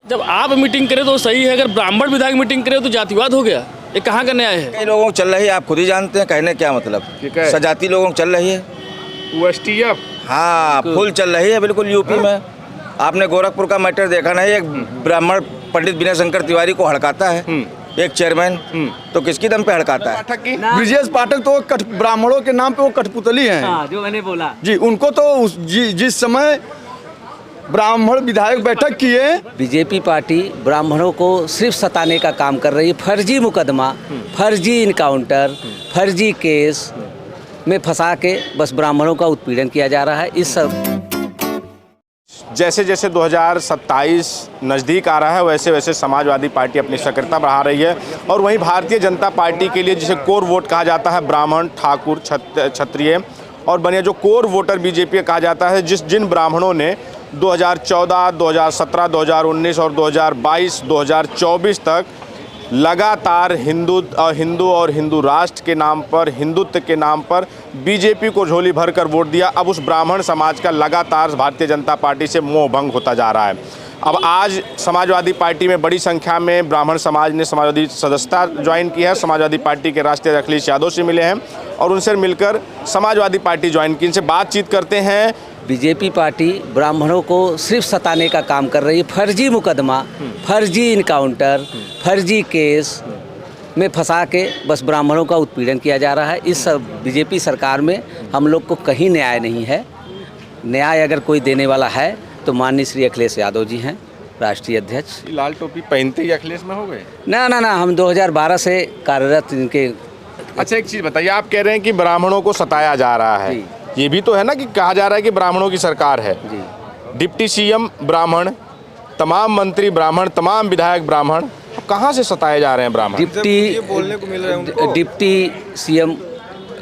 जब आप मीटिंग करें तो सही है, अगर ब्राह्मण विधायक मीटिंग करे तो जातिवाद हो गया। ये कहाँ का न्याय है? कई लोगों को चल रही है, आप खुद ही जानते हैं, कहने क्या मतलब। सजाती लोगों को चल रही है, USTF हाँ फुल चल रही है बिल्कुल यूपी में। आपने गोरखपुर का मैटर देखा नहीं, एक ब्राह्मण पंडित विनय शंकर तिवारी को हड़काता है एक चेयरमैन, तो किसकी दम पे हड़काता है? ब्रजेश पाठक तो ब्राह्मणों के नाम पे वो कठपुतली हैं। जो मैंने बोला जी, उनको तो जिस समय ब्राह्मण विधायक बैठक किए, बीजेपी पार्टी ब्राह्मणों को सिर्फ सताने का काम कर रही है। फर्जी मुकदमा, फर्जी इनकाउंटर, फर्जी केस में फंसा के बस ब्राह्मणों का उत्पीड़न किया जा रहा है। इस सब जैसे जैसे 2027 नज़दीक आ रहा है वैसे वैसे समाजवादी पार्टी अपनी सक्रियता बढ़ा रही है। और वहीं भारतीय जनता पार्टी के लिए जिसे कोर वोट कहा जाता है, ब्राह्मण, ठाकुर, क्षत्रिय और बनिया, जो कोर वोटर बीजेपी कहा जाता है, जिन ब्राह्मणों ने 2014, 2017, 2019 और 2022, 2024 तक लगातार हिंदू और हिंदू राष्ट्र के नाम पर, हिंदुत्व के नाम पर बीजेपी को झोली भर कर वोट दिया, अब उस ब्राह्मण समाज का लगातार भारतीय जनता पार्टी से मोह भंग होता जा रहा है। अब आज समाजवादी पार्टी में बड़ी संख्या में ब्राह्मण समाज ने समाजवादी सदस्यता ज्वाइन की है। समाजवादी पार्टी के राष्ट्रीय अखिलेश यादव से मिले हैं और उनसे मिलकर समाजवादी पार्टी ज्वाइन की। इनसे बातचीत करते हैं। बीजेपी पार्टी ब्राह्मणों को सिर्फ सताने का काम कर रही है। फर्जी मुकदमा, फर्जी इनकाउंटर, फर्जी केस में फंसा के बस ब्राह्मणों का उत्पीड़न किया जा रहा है। इस बीजेपी सरकार में हम लोग को कहीं न्याय नहीं है। न्याय अगर कोई देने वाला है तो माननीय श्री अखिलेश यादव जी हैं, राष्ट्रीय अध्यक्ष। लाल टोपी पहनते ही अखिलेश में हो गए? ना, हम 2012 से कार्यरत इनके। अच्छा, एक चीज़ बताइए, आप कह रहे हैं कि ब्राह्मणों को सताया जा रहा है, ये भी तो है ना कि कहा जा रहा है कि ब्राह्मणों की सरकार है। डिप्टी CM ब्राह्मण, तमाम मंत्री ब्राह्मण, तमाम विधायक ब्राह्मण, कहाँ से सताए जा रहे हैं ब्राह्मण? डिप्टी CM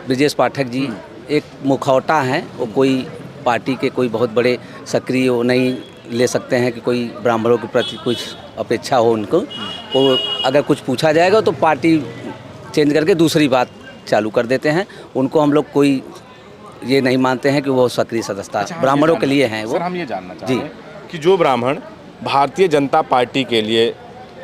ब्रजेश पाठक जी एक मुखौटा हैं, वो कोई पार्टी के कोई बहुत बड़े सक्रिय नहीं ले सकते हैं कि कोई ब्राह्मणों के प्रति कुछ अपेक्षा हो उनको। वो अगर कुछ पूछा जाएगा तो पार्टी चेंज करके दूसरी बात चालू कर देते हैं। उनको हम लोग कोई ये नहीं मानते हैं कि वो सक्रिय सदस्यता ब्राह्मणों के लिए हैं। वो सर, हम ये जानना चाहते हैं कि जो ब्राह्मण भारतीय जनता पार्टी के लिए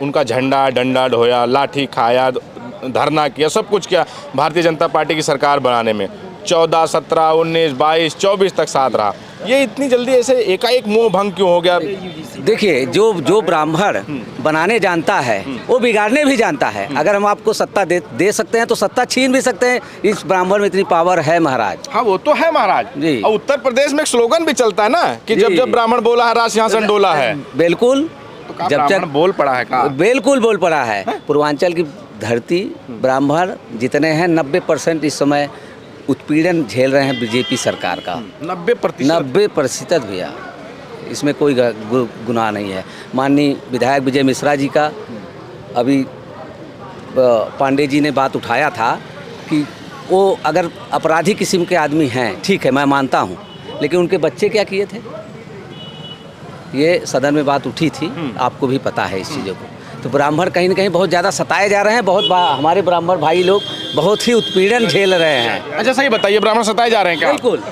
उनका झंडा डंडा ढोया, लाठी खाया, धरना किया, सब कुछ किया भारतीय जनता पार्टी की सरकार बनाने में, 14, 17, 19, 22, 24 तक साथ रहा, ये इतनी जल्दी ऐसे एकाएक मोह भंग क्यों हो गया? देखिए, जो ब्राह्मण बनाने जानता है वो बिगाड़ने भी जानता है। अगर हम आपको सत्ता दे सकते हैं तो सत्ता छीन भी सकते हैं। इस ब्राह्मण में इतनी पावर है महाराज। हाँ, वो तो है महाराज जी। और उत्तर प्रदेश में एक स्लोगन भी चलता है ना कि जब ब्राह्मण बोला है राज सिंहासन डोला है। बिल्कुल, तो जब तक बोल पड़ा है का? बिल्कुल बोल पड़ा है। पूर्वांचल की धरती ब्राह्मण जितने हैं 90% इस समय उत्पीड़न झेल रहे हैं बीजेपी सरकार का। 90% भैया, इसमें कोई गुनाह नहीं है। माननीय विधायक विजय मिश्रा जी का अभी पांडे जी ने बात उठाया था कि वो अगर अपराधी किस्म के आदमी हैं, ठीक है, मैं मानता हूँ, लेकिन उनके बच्चे क्या किए थे, ये सदन में बात उठी थी, आपको भी पता है इस चीज़ों को। तो ब्राह्मण कहीं ना कहीं बहुत ज़्यादा सताए जा रहे हैं। हमारे ब्राह्मण भाई लोग बहुत ही उत्पीड़न झेल रहे हैं। अच्छा, सही बताइए, ब्राह्मण सताए जा रहे हैं क्या? बिल्कुल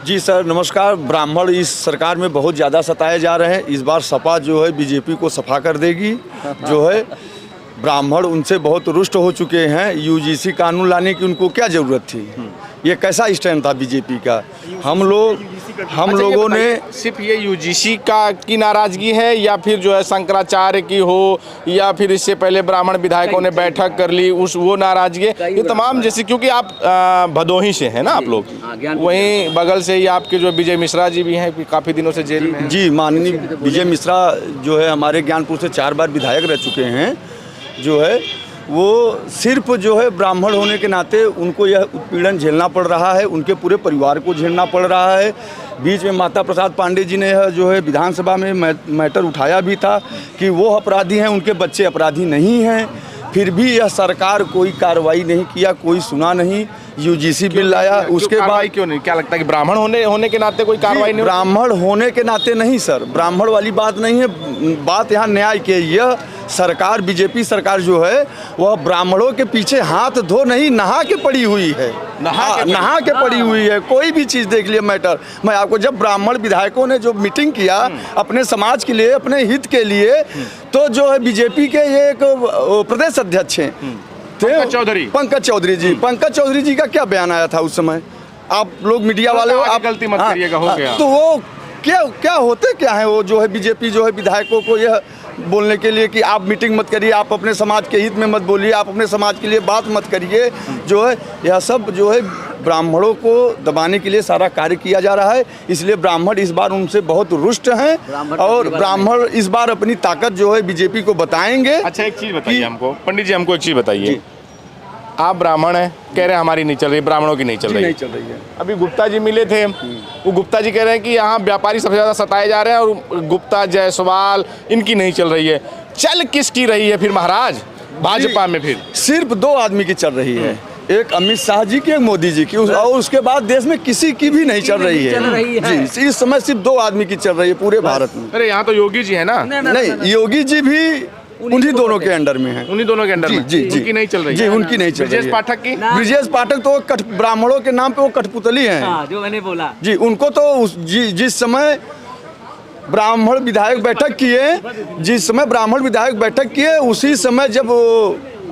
जी सर नमस्कार। ब्राह्मण इस सरकार में बहुत ज़्यादा सताए जा रहे हैं। इस बार सपा जो है बीजेपी को सफा कर देगी। जो है ब्राह्मण उनसे बहुत रुष्ट हो चुके हैं। UGC कानून लाने की उनको क्या ज़रूरत थी? ये कैसा स्टैंड था बीजेपी का? हम लोगों ने सिर्फ ये UGC की नाराजगी है या फिर जो है शंकराचार्य की हो या फिर इससे पहले ब्राह्मण विधायकों ने बैठक कर ली वो नाराजगी, ये तमाम जैसे, क्योंकि आप भदोही से हैं ना आप लोग, वहीं बगल से ही आपके जो विजय मिश्रा जी भी हैं, काफ़ी दिनों से जेल में। जी, माननीय विजय मिश्रा जो है हमारे ज्ञानपुर से 4 बार विधायक रह चुके हैं। जो है वो सिर्फ जो है ब्राह्मण होने के नाते उनको यह उत्पीड़न झेलना पड़ रहा है, उनके पूरे परिवार को झेलना पड़ रहा है। बीच में माता प्रसाद पांडे जी ने जो है विधानसभा में मैटर उठाया भी था कि वो अपराधी हैं, उनके बच्चे अपराधी नहीं हैं। फिर भी यह सरकार कोई कार्रवाई नहीं किया, कोई सुना नहीं। UGC बिल लाया, उसके बाद क्यों नहीं? क्या लगता है कि ब्राह्मण होने के नाते कोई कार्रवाई नहीं? ब्राह्मण होने के नाते नहीं सर, ब्राह्मण वाली बात नहीं है। बात यहाँ न्याय की। यह सरकार बीजेपी सरकार जो है वह ब्राह्मणों के पीछे हाथ धो नहीं नहा के पड़ी हुई है, नहा के पड़ी हुई है। कोई भी चीज़ देख लिए मैटर। मैं आपको जब ब्राह्मण विधायकों ने जो मीटिंग किया अपने समाज के लिए, अपने हित के लिए, तो जो है बीजेपी के ये एक प्रदेश अध्यक्ष हैं पंकज चौधरी जी का क्या बयान आया था उस समय? आप लोग मीडिया वाले हो, आप गलती मत करिएगा, हो गया। तो वो क्या होते क्या है वो जो है बीजेपी जो है विधायकों को यह बोलने के लिए कि आप मीटिंग मत करिए, आप अपने समाज के हित में मत बोलिए, आप अपने समाज के लिए बात मत करिए, जो है यह सब जो है ब्राह्मणों को दबाने के लिए सारा कार्य किया जा रहा है। इसलिए ब्राह्मण इस बार उनसे बहुत रुष्ट हैं और ब्राह्मण इस बार अपनी ताकत जो है बीजेपी को बताएंगे। अच्छा, एक चीज़ बताइए हमको, पंडित जी हमको एक चीज़ बताइए, आप ब्राह्मण हैं, कह रहे हैं हमारी नहीं चल रही, ब्राह्मणों की नहीं चल रही है। अभी गुप्ता जी मिले थे, वो गुप्ता जी कह रहे हैं कि यहाँ व्यापारी सबसे ज़्यादा सताए जा रहे हैं और गुप्ता जायसवाल इनकी नहीं चल रही है। चल किसकी रही है फिर महाराज भाजपा में? फिर सिर्फ 2 आदमी की चल रही है, एक अमित शाह जी की, एक मोदी जी की, और उसके बाद देश में किसी की भी नहीं चल रही है जी। इस समय सिर्फ 2 आदमी की चल रही है पूरे भारत में। अरे यहाँ तो योगी जी है ना? नहीं, योगी जी भी उन्हीं दोनों के अंडर में है। उन्हीं दोनों के अंडर में? जी, उनकी नहीं चल रही जी, उनकी नहीं चल रही है। ब्रजेश पाठक की? ब्रजेश पाठक तो ब्राह्मणों के नाम पे वो कठपुतली हैं, जो मैंने बोला जी। उनको तो जिस समय ब्राह्मण विधायक बैठक किए, उसी समय जब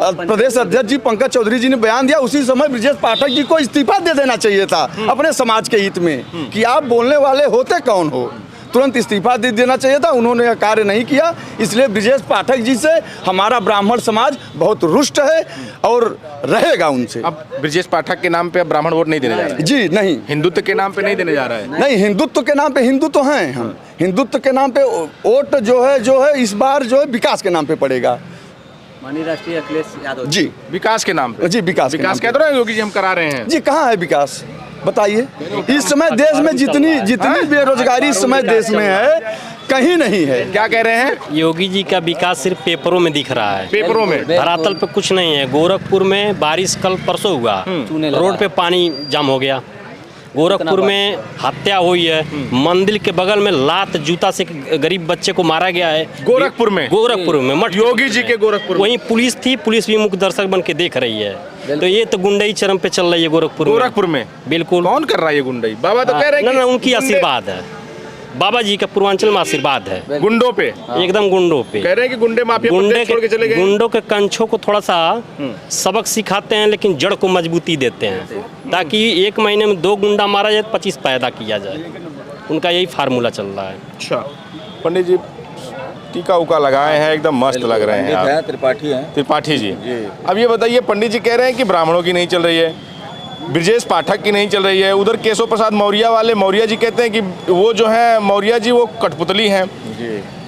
प्रदेश अध्यक्ष जी पंकज चौधरी जी ने बयान दिया, उसी समय ब्रजेश पाठक जी को इस्तीफा दे देना चाहिए था अपने समाज के हित में, कि आप बोलने वाले होते कौन हो, तुरंत इस्तीफा दे देना चाहिए था। उन्होंने यह कार्य नहीं किया, इसलिए ब्रजेश पाठक जी से हमारा ब्राह्मण समाज बहुत रुष्ट है और रहेगा उनसे। अब ब्रजेश पाठक के नाम पे अब ब्राह्मण वोट नहीं देने जा रहे हैं? जी नहीं, हिंदुत्व के नाम पे नहीं देने जा रहा है? नहीं, हिंदुत्व के नाम पे हिंदू तो हैं हम, हिंदुत्व के नाम पे वोट जो है इस बार जो है विकास के नाम पे पड़ेगा। माननीय राष्ट्रीय अखिलेश यादव जी, विकास के नाम पे? जी, विकास कह दो योगी जी हम करा रहे हैं जी। कहाँ है विकास बताइए? इस समय देश में जितनी बेरोजगारी इस समय देश में है, कहीं नहीं है। क्या कह रहे हैं? योगी जी का विकास सिर्फ पेपरों में दिख रहा है, पेपरों में, धरातल पे कुछ नहीं है। गोरखपुर में बारिश कल परसों हुआ, रोड पे पानी जाम हो गया। गोरखपुर में हत्या हुई है, मंदिर के बगल में लात जूता से गरीब बच्चे को मारा गया है। गोरखपुर में मठ योगी जी के गोरखपुर में वहीं पुलिस थी, पुलिस भी मुख्य दर्शक बन के देख रही है। तो ये तो गुंडई चरम पे चल रही है गोरखपुर में। बिल्कुल। कौन कर रहा है ये गुंडई? बाबा तो कह रहे हैं ना, उनकी आशीर्वाद है, बाबा जी का पूर्वांचल में आशीर्वाद है गुंडों पे, एकदम गुंडों पे। कह रहे हैं कि गुंडे माफिया छोड़ के चले गए। गुंडों के कंछों को थोड़ा सा सबक सिखाते हैं, लेकिन जड़ को मजबूती देते हैं, ताकि 1 महीने में 2 गुंडा मारा जाए, 25 पैदा किया जाए। उनका यही फार्मूला चल रहा है। अच्छा, पंडित जी टीका उका लगाए हैं, एकदम मस्त लग रहे हैं आप। त्रिपाठी जी। अब ये बताइए, पंडित जी कह रहे हैं कि ब्राह्मणों की नहीं चल रही है, ब्रजेश पाठक की नहीं चल रही है, उधर केशव प्रसाद मौर्य जी कहते हैं कि वो जो है मौर्य जी वो कठपुतली हैं।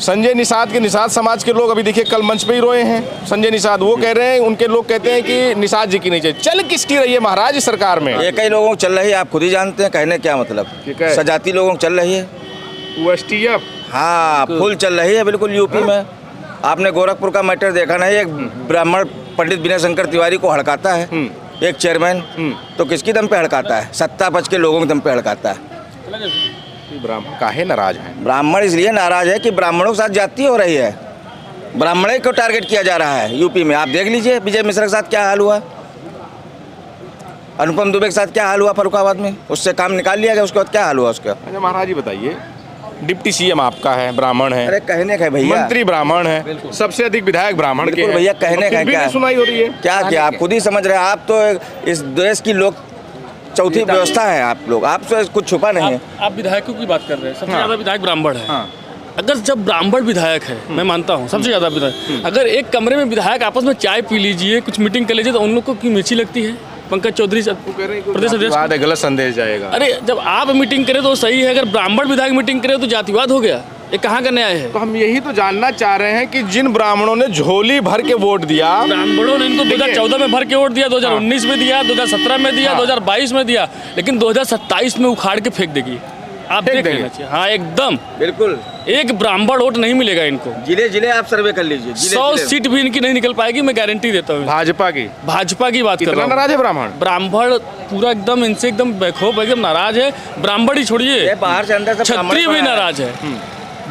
संजय निषाद के निषाद समाज के लोग अभी देखिए कल मंच पे ही रोए हैं। संजय निषाद वो कह रहे हैं, उनके लोग कहते हैं कि निषाद जी की नहीं चाहिए। चल किसकी रही है महाराज इस सरकार में? ये कई लोगों को चल रही है, आप खुद ही जानते हैं, कहने क्या मतलब। सजाती लोगों को चल रही है, एसटीएफ हाँ फुल चल रही है बिल्कुल यूपी में। आपने गोरखपुर का मैटर देखा नहीं, एक ब्राह्मण पंडित विनय शंकर तिवारी को हड़काता है एक चेयरमैन, तो किसकी दम पे हड़काता है? सत्ता पक्ष के लोगों के दम पे हड़काता है। ब्राह्मण काहे नाराज है? ब्राह्मण इसलिए नाराज है कि ब्राह्मणों के साथ जाति हो रही है, ब्राह्मण को टारगेट किया जा रहा है यूपी में। आप देख लीजिए विजय मिश्रा के साथ क्या हाल हुआ, अनुपम दुबे के साथ क्या हाल हुआ फर्रुखाबाद में, उससे काम निकाल लिया गया, उसके बाद क्या हाल हुआ उसका? अच्छा महाराज जी बताइए, डिप्टी सीएम आपका है, ब्राह्मण है। अरे कहने का भैया, मंत्री ब्राह्मण है, सबसे अधिक विधायक ब्राह्मण के हैं। भैया कहने का क्या सुनाई हो रही है? क्या आप खुद ही समझ रहे हैं। आप तो इस देश की लोग चौथी व्यवस्था है, आप लोग, आपसे कुछ छुपा नहीं है। आप विधायकों की बात कर रहे हैं, सबसे ज्यादा विधायक ब्राह्मण है। अगर जब ब्राह्मण विधायक है, मैं मानता हूँ सबसे ज्यादा विधायक, अगर एक कमरे में विधायक आपस में चाय पी लीजिए, कुछ मीटिंग कर लीजिए, तो उन लोग को क्यों मिर्ची लगती है? पंकज चौधरी प्रदेश अध्यक्ष, गलत संदेश जाएगा। अरे जब आप मीटिंग करें तो सही है, अगर ब्राह्मण विधायक मीटिंग करे तो जातिवाद हो गया। ये कहाँ का न्याय है? तो हम यही तो जानना चाह रहे हैं कि जिन ब्राह्मणों ने झोली भर के वोट दिया, ब्राह्मणों ने इनको 2014 में भर के वोट दिया, 2019 में दिया, 2017 में दिया, 2022 में दिया, लेकिन 2027 में उखाड़ के फेंक देगी। आप देख लेना चाहिए। हाँ एकदम बिल्कुल, एक ब्राह्मण वोट नहीं मिलेगा इनको। जिले आप सर्वे कर लीजिए, 100 सीट भी इनकी नहीं निकल पाएगी, मैं गारंटी देता हूँ। भाजपा की बात कर रहा हूँ। नाराज है ब्राह्मण पूरा एकदम इनसे एकदम बेखौफ एकदम नाराज है। ब्राह्मण ही छोड़िए, बाहर से अंदर क्षत्रिय भी नाराज है,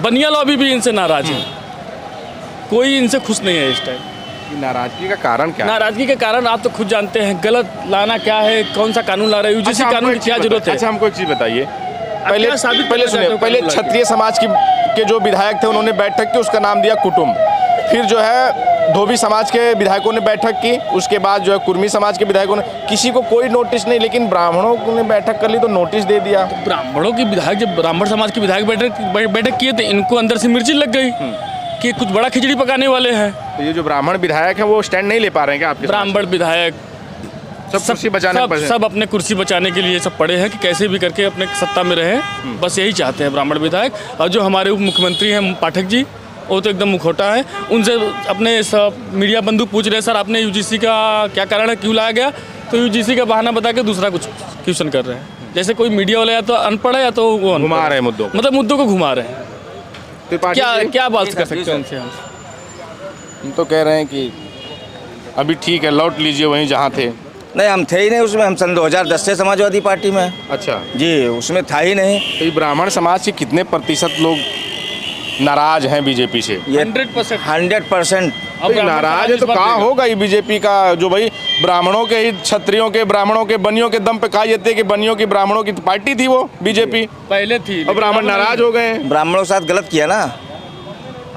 बनिया लॉबी भी इनसे नाराज है। कोई इनसे खुश नहीं है इस टाइम। नाराजगी का कारण क्या है? नाराजगी के कारण आप तो खुद जानते हैं, गलत लाना क्या है, कौन सा कानून ला रहे हो, यूजीसी अच्छा, कानून की क्या जरूरत है? अच्छा, हमको एक चीज़ बताइए, क्या साबित पहले करना सुनिए, चाहते हो पहले कानून ला के? क्षत्रिय समाज के जो विधायक थे उन्होंने बैठक की, उसका नाम दिया कुटुंब। फिर जो है धोबी समाज के विधायकों ने बैठक की, उसके बाद जो है कुर्मी समाज के विधायकों ने, किसी को कोई नोटिस नहीं, लेकिन ब्राह्मणों ने बैठक कर ली तो नोटिस दे दिया। ब्राह्मणों की विधायक, जब ब्राह्मण समाज के विधायक बैठक किए तो इनको अंदर से मिर्ची लग गई कि कुछ बड़ा खिचड़ी पकाने वाले हैं। तो ये जो ब्राह्मण विधायक हैं वो स्टैंड नहीं ले पा रहे हैं क्या आपके? ब्राह्मण विधायक सब कुर्सी बचाने पर हैं। सब अपने कुर्सी बचाने के लिए सब पड़े हैं कि कैसे भी करके अपने सत्ता में रहे, बस यही चाहते हैं ब्राह्मण विधायक। और जो हमारे उप मुख्यमंत्री हैं पाठक जी, वो तो एकदम मुखौटा है, उनसे अपने सब मीडिया बंधु पूछ रहे सर आपने यूजीसी का क्या कारण है, क्यों लाया गया, तो यूजीसी का बहाना बता के दूसरा कुछ क्वेश्चन कर रहे हैं। जैसे कोई मीडिया वाला या तो अनपढ़ है या तो वो घुमा रहे हैं मुद्दों को। मतलब मुद्दों को घुमा रहे हैं। त्रिपाठी क्या जी, क्या बात कर सकते हैं उनसे हम? हम तो कह रहे हैं कि अभी ठीक है, लौट लीजिए वहीं जहाँ थे। नहीं, हम थे ही नहीं उसमें, हम सन 2010 से समाजवादी पार्टी में। अच्छा, जी, उसमें था ही नहीं। तो ये ब्राह्मण समाज के कितने प्रतिशत लोग नाराज हैं बीजेपी से? ये 100%। 100%। तो ये नाराज है तो कहाँ होगा ये बीजेपी का, जो भाई ब्राह्मणों के ही, क्षत्रियों के, ब्राह्मणों के, बनियों के दम पे कहा जाते हैं कि बनियों की, ब्राह्मणों की पार्टी थी वो बीजेपी, पहले थी, अब ब्राह्मण नाराज हो गए हैं। ब्राह्मणों के साथ गलत किया ना,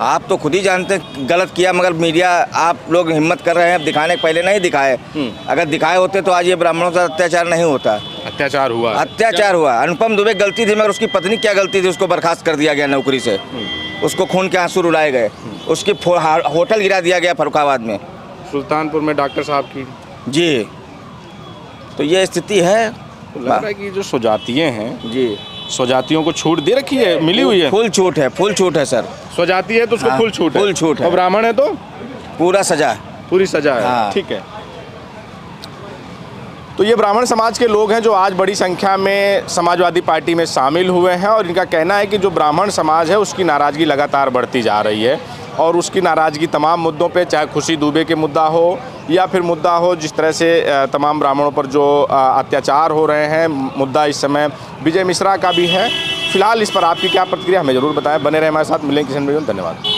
आप तो खुद ही जानते हैं गलत किया, मगर मीडिया आप लोग हिम्मत कर रहे हैं अब दिखाने, पहले नहीं दिखाए। अगर दिखाए होते तो आज ये ब्राह्मणों का अत्याचार नहीं होता। अत्याचार हुआ, अत्याचार हुआ। अनुपम दुबे गलती थी, मगर उसकी पत्नी क्या गलती थी, उसको बर्खास्त कर दिया गया नौकरी से, उसको खून के आंसू रुलाए गए, उसकी होटल गिरा दिया गया फर्रुखाबाद में, सुल्तानपुर में डॉक्टर साहब की। जी। तो ये स्थिति है। तो लग रहा है कि जो स्वजातीय हैं, जी, स्वजातियों को छूट दे रखी है, मिली हुई है। फुल छूट है, फुल छूट है सर। स्वजाती है तो उसको हाँ, फुल छूट है, फुल छूट है। और ब्राह्मण है तो पूरा सजा। पूरी सजा है। हाँ। ठीक है। तो ये ब्राह्मण समाज के लोग हैं जो आज बड़ी संख्या में समाजवादी पार्टी में शामिल हुए हैं, और इनका कहना है कि जो ब्राह्मण समाज है उसकी नाराज़गी लगातार बढ़ती जा रही है, और उसकी नाराज़गी तमाम मुद्दों पे, चाहे खुशी दुबे के मुद्दा हो या फिर मुद्दा हो जिस तरह से तमाम ब्राह्मणों पर जो अत्याचार हो रहे हैं, मुद्दा इस समय विजय मिश्रा का भी है। फिलहाल इस पर आपकी क्या प्रतिक्रिया हमें ज़रूर बताएं। बने रहे हमारे साथ, मिलेंगे किसी वीडियो में। धन्यवाद।